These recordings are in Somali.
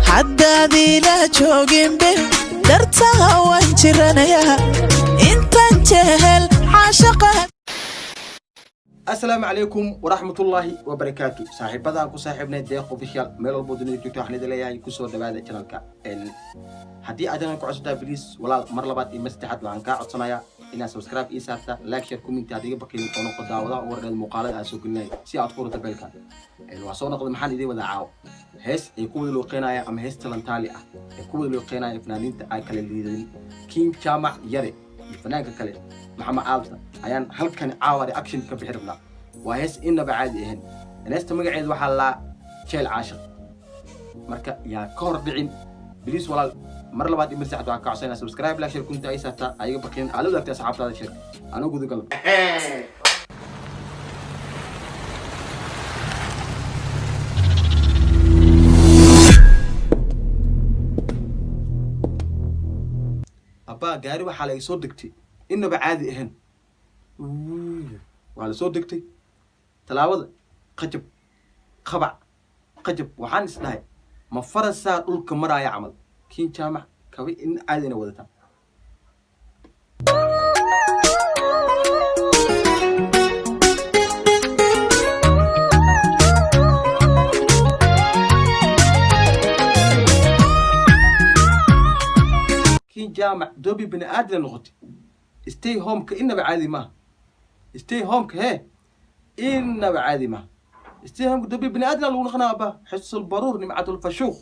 حدادي لا جوجين به درتها وانجرنيا انت جهل عاشقه. السلام عليكم ورحمة الله وبركاته. صاحب بدأ صاحبنا ديق وفيشال ميل البودني تجتو حنا دليا يكسر دبادة channelka. هدي أجانا كعصدا بليس ولا مرلبات إمستحد لعنكا عصنايا إن سبسكرايب إيسارتا لايك شير كومنت هذه بقين قناة قداوة ورد المقالة أسوقنا سي أطفال تبلكا. الوصول نقد محل دي ودعاو. هس يكون الوقينا أم هس تلنتالي يكون الوقينا فنانين تأكل اللي كين جامع يري فنانك كله محمد عالتا أيان هل كان عاوري أكشن كبيرنا وهس إنه بعادهن الناس تمجعد وحلا شيل عاشق مركا يا كوردعين بليس ولا مرة بعد مساعد وعكا عشان سبسكرايب لا شير كنت أي ساعة أي بقين على لك تسحب هذا الشيء أنا أقول قلب أبا جاري وحلا يصدقتي إنه بعادهن وعلى صدقتي تلاوض قجب خبع قجب وحان سناي ما فرس ساعة أقول كمرة يعمل كين جامع كوي إن عادنا وذتها كين جامع دوبي بني آدم نغطي stay home كإنه بعادي ما stay home كه إنه بعادي ما stay home دوبي بني آدم لو نخنا به حس البرور نمعته الفشوخ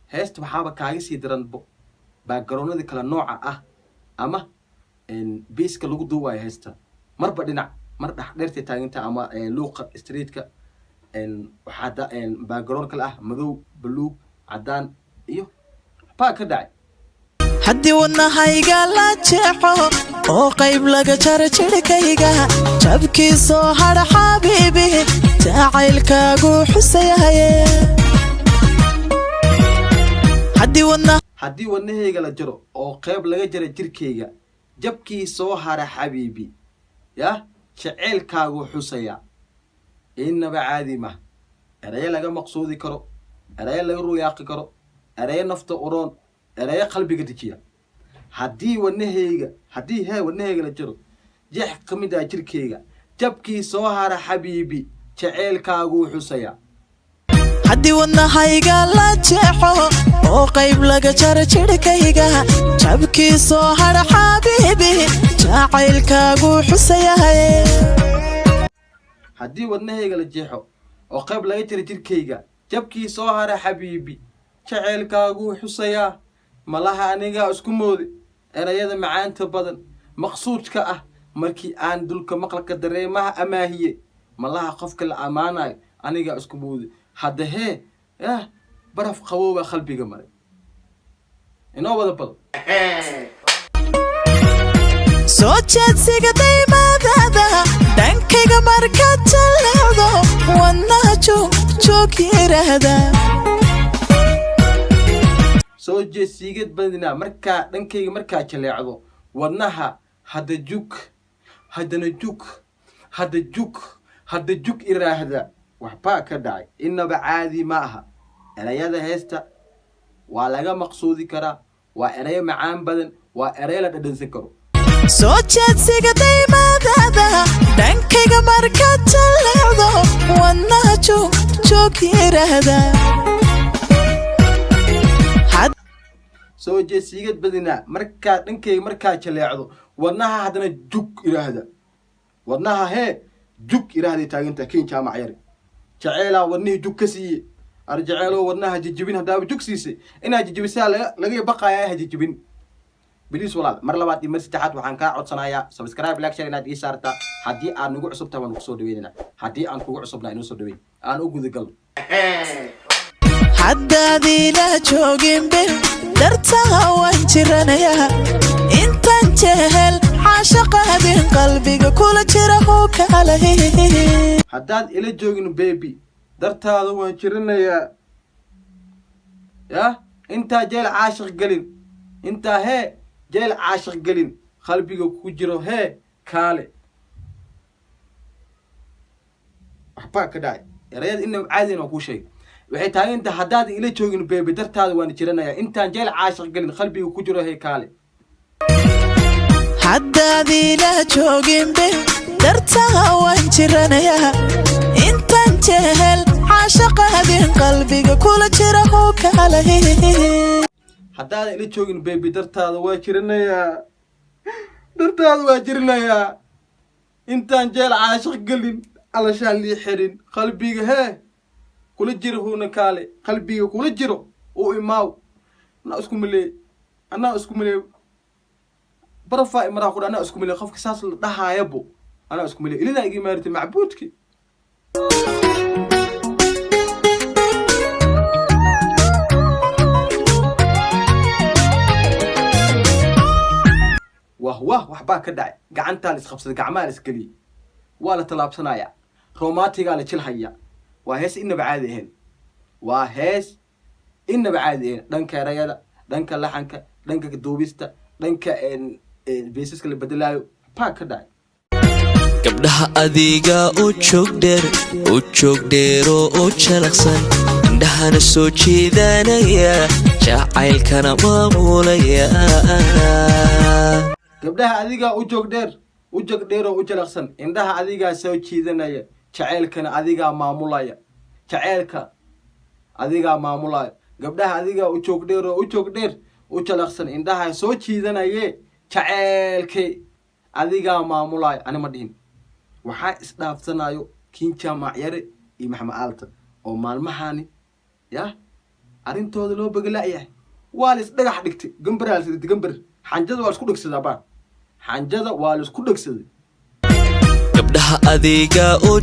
هست وحابة كايس يدرن بو باكجراوند ذي كلا نوع أما إن بيسك لوجو دواي هستا مربع دينا مربع حدرتي تاجنتا أما لوق ستريت ك إن وحدا إن باكجراوند كلا مذو بلو عدان إيوه باك داعي حدي ونهايقا لا تشحو oo qayb laga jaro jirkayga jabkii soo har xabiibi jacaylkaagu xusayahay haddii wadnahayga la jaro oo qayb laga jaro jirkayga jabkii soo hara xabiibi yah jacaylkaagu xusaya innaba caadi ma eraya laga maqsuudi karo eraya laga ruyaaqi karo eraya nafta uroon eraya qalbiga dejiya haddii wadnahayga la jaro jeex ka mid ah jirkayga jabkii soo hara xabiibi jacaylkaagu xusaya haddii wadnahayga la jeexo oo qayb laga jaro jirkayga jabkii soo har xabiibi jacaylkaagu xusayahay haddii wadnahayga la jeexo oo qayb laga jaro jirkayga jabkii soo hara xabiibi jacaylkaagu xusaya malaha aniga isku moodi erayada macaanta badan maqsuudka ah markii aan dulka maqalka dareemaha amaahiye malaha qofka la amaanayo aniga isku moodi hadda hee baraf qabowba qalbiga maray inoo wada bado soo jeedsiga daymaadada dhankayga markaad jaleecdo wadnaha joog yiraahda soo jeedsigad badinaa markaa dhankayga markaa jaleecdo wadnaha hadda jug haddana jug hadda jug iraahda waxbaa ka dhacay innaba caadi ma aha erayada heesta waa laga maqsuudi karaa waa erayo macaan badan waa erayo la dhadhansan karo soo jeedsiga daymaadada dhankayga markaad jaleecdo wadnaha joog yiraahda soo jeedsigad badinaa markaa dhankayga markaa jaleecdo wadnaha haddana jug iraahda wadnaha hee jug iraahday taaginta kiin jaamac yari jaceyla wadnihii jug ka siiye arjaceylo wadnaha jijibin haddaaba jug siisay inaad jijibisaa laga baqayaa ha jijibin بليس ولا مرة بعد يمر ستحات وحنكا عد صنايا سبسكرايب لايك شير إناد إيسارتا هدي أنا نقول عصب تبان نقصود دويننا هدي أنا نقول عصب لا نقصود دوين أنا أقول ذي قلب حدادي لا جوجين به درتها وانجرنيا انت جهل عاشقه بين قلبك كل جره كاله حداد إلى جوجين بيبي درتها وانجرنيا يا intaa jeel caashiq gelin intaa hee jeel caashiq gelin qalbiga ku jiro hee kaale waxbaa ka dhacay erayada inaba caadi inaan kuu sheegay waxay tahay inta haddaad ila joogin beebe dartaada waan jiranayaa intaan jeel caashiq gelin qalbiga ku jiro hee kaale haddaad ila joogin beebe dartaada waan jiranayaa intaan jeel caashaqaadin qalbiga kula jira oo kaale haddaad ila joogin beebe dartaada waa jiranayaa dartaada waa jiranayaa intaan jeel caashiq gelin alashaan lii xirin qalbiga hee kula jiro huuna kaale qalbiga kula jiro uu imaaw anaa isku maleey barafaa imaraa qudha anaa isku maleey qofka saas la dhahaayabo anaa isku maleey ilina igi maartay macbuudki waxbaa ka dhacay gacantaa la isqabsaday gacmaha la isgeliyey waa la tallaabsanayaa romaatigaa la jilhaya waa hees inaba caadi ahayn waa hees inaba caadi ahayn dhanka erayada dhanka laxanka dhanka duubista dhanka beesaska la bedelaayo waxbaa ka dhacay gabdhaha adiga u joog dheero oo jalaqsan indhahana soo jiidanaya jacaylkana maamulaya gabdhaha adigaa u joog dheer oo u jalaqsan indhaha adigaa soo jiidanaya jaceylkana adigaa maamulaya jaceylka adigaa maamulaya gabdhaha adigaa u joog dheer u jalaqsan indhaha soo jiidanaye jaceylkay adigaa maamulaya ani ma dhihin waxaa isdhaafsanayo kinja macyare iyo maxamed aalta oo maalmahani yah arrintooda loo begelaayahay waa la isdhagax dhigtay gambar xanjada waa la isku dhegsadaa baa xanjada waa la isku dhegsaday gabdhaha adiga oo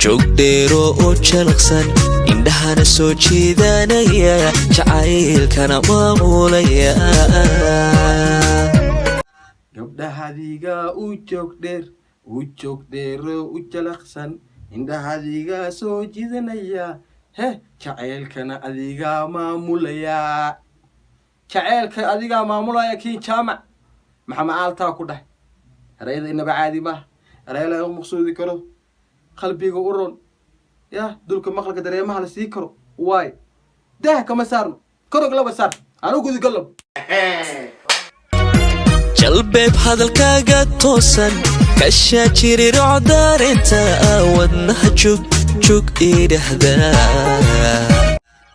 joog dheero oo jalaqsan indhahana soo jiidanaya jacaylkana maamulaya gabdhaha adiga u joog dheero u jalaqsan indhaha adigaa soo jiidanaya heh jaceylkana adigaa maamulaya jaceylka adigaa maamulaya kii jaamac maxamed aaltaa ku dhahay erayada inaba caadi maaha eraya laga maqsuudi karo qalbiga u ron yah dulka maqalka dareemaha la sii karo waay daah kama saarno korog laba saar anu gudigalab jalbeeb hadalkaaga toosan kashaa jirirooc daarinta wadnaha jug idhahdaa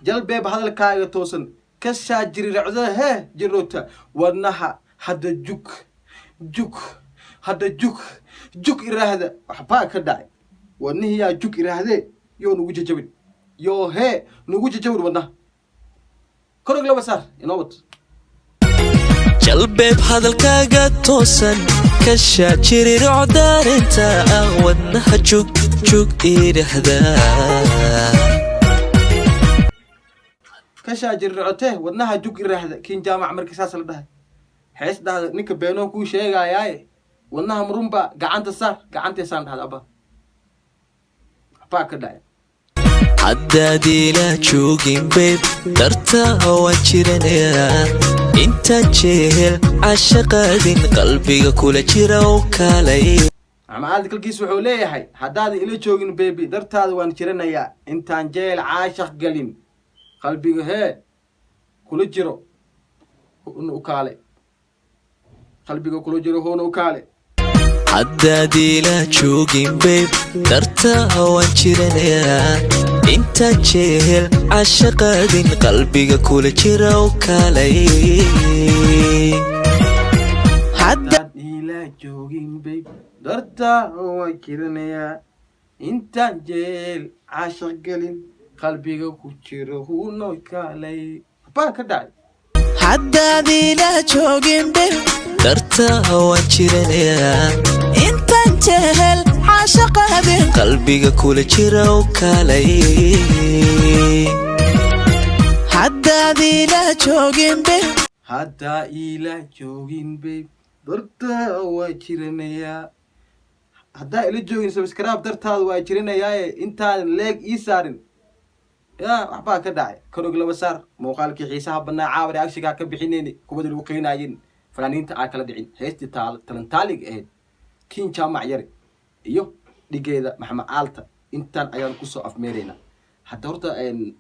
jalbeeb hadalkaaga toosan kashaa jirirocda hee jirota wadnaha hadda jug iraahda waxbaa ka dhacay wadnihiyaa jug iraahdee yoo nugu jajabin yoo hee nugu jajabin wadnaha korog laba saar inoo wad jalbeeb hadalkaaga toosan kashaa jirirooc daarinta wadnaha jug idhahdaa kashaa jirirocotee wadnaha jug iraahda kiin jaamac markii saas la dhahay hees dhahda ninka beenoo kuu sheegayaaye wadnaha marunba gacanta saar gacanteesaan dhahda abba waxbaa ka dhacay haddaad ila joogin beeb dartaa waan jiranayaa intaan jehel caashaqaadin qalbiga kula jira oo kaalay maxamed aalta kalkiis wuxuu leeyahay haddaadan ila joogin beebi dartaada waan jiranayaa intaan jeel caashaq gelin qalbiga hee kula jiro huuna u kaale qalbiga kula jiro huuna u kaale haddaad ila joogin beeb dartaa waan jiranayaa intaan jehel caashaqaadin qalbiga kula jira oo kaalay haddaad ila joogin beeb dartaa waan jiranayaa intaan jeel caashaq gelin qalbiga ku jiro huuna u kaalay waxbaa ka dhacay haddaad ila joogin beeb dartaa waan jiranayaa intaan jehel caashaqaadin qalbiga kula jira oo kaalay haddaad ila joogin beeb haddaa ila joogin beeb dartaa waa jiranayaa haddaa ila joogin sabskraab dartaada waa jiranayaaye intaadan leeg ii saarin يا وحبا كداعي كانوا قلبوا صار موقالك حيسها بنا عاوري أكشكا كبحينيني كوبد الوقينايين فلانين تأكل دعين هيستي تلنتالق إهد كين جامع يري iyo dhigeeda maxamed aalta intaan ayaan ku soo afmeerayna hadda horta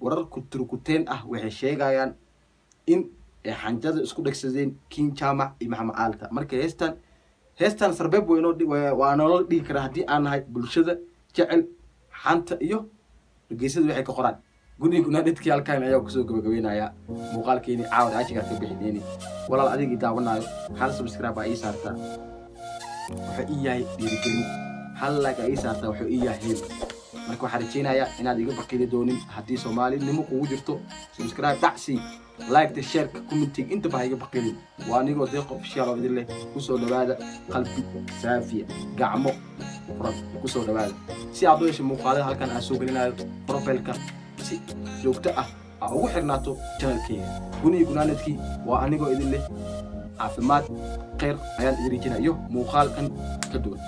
warar ku turkuteen ah waxay sheegayaan in xanjada isku dhagsadeen kin jaamac iyo maxamed aalta marka heestan sarbeeb waa nolol dhigi kara haddii aan nahay bulshada jecel xanta iyo geesada waxay ka qoraan guddiguna dadkii halkaan ayaa ku soo gabagabeynaya muuqaalkeeni caawad ajiga ka bixinayni walaal adigii daawanayo hal subscribe ay saartaa waxa ii yahay dhiirigelin hal like ay saartaa waxa ii yahay marka waxaan rajeynayaa inaad iga baqili doonin haddii Soomaalinimo kugu jirto subscribe dacsi like the share comment inta baa iga baqilin waa anigoo deeq official oo idin leh ku soo dhawaada qalbi saafiya gacmo furan ku soo dhawaada si aad u hesho muuqaalada halkan aan soo gelinayo profileka si joogto ah ugu xirnaato channelkayga gunaanadkii waa anigoo idin leh caafimaad khayr ayaan idin rajeynayo muuqaalkan ka duwan